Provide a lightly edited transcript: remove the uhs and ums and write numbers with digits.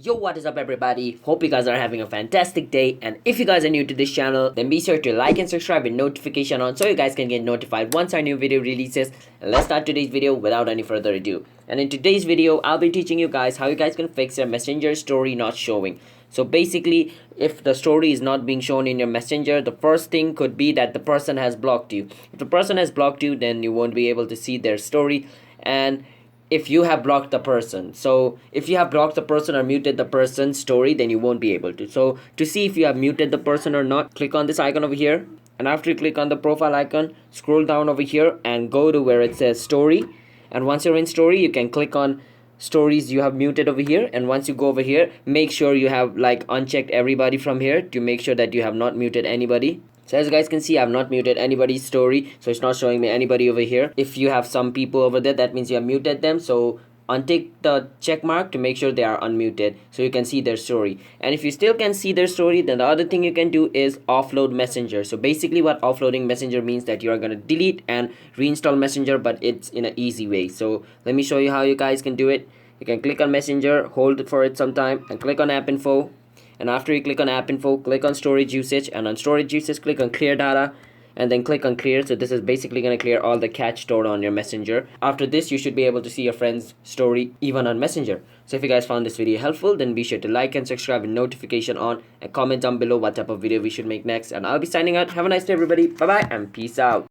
Yo, what is up everybody? Hope you guys are having a fantastic day, and if you guys are new to this channel, then be sure to like and subscribe with notification on so you guys can get notified once our new video releases. And let's start today's video without any further ado. And in today's video, I'll be teaching you guys how you guys can fix your messenger story not showing. So basically, if the story is not being shown in your messenger, the first thing could be that the person has blocked you. If the person has blocked you, then you won't be able to see their story. And if you have blocked the person, so if you have blocked the person or muted the person's story, then you won't be able to. So to see if you have muted the person or not, click on this icon over here, and after you click on the profile icon, scroll down over here and go to where it says story. And once you're in story, you can click on stories you have muted over here, and once you go over here, make sure you have like unchecked everybody from here to make sure that you have not muted anybody. So as you guys can see, I have not muted anybody's story, so it's not showing me anybody over here. If you have some people over there, that means you have muted them, so untick the check mark to make sure they are unmuted so you can see their story. And if you still can see their story, then the other thing you can do is offload messenger. So basically what offloading messenger means, that you are going to delete and reinstall messenger, but it's in an easy way. So let me show you how you guys can do it. You can click on messenger, hold for it some time, and click on app info. And after you click on app info, click on storage usage, and on storage usage click on clear data, and then click on clear. So this is basically going to clear all the cache stored on your messenger. After this, you should be able to see your friend's story even on messenger. So if you guys found this video helpful, then be sure to like and subscribe with notification on, and comment down below what type of video we should make next. And I'll be signing out. Have a nice day everybody. Bye bye and peace out.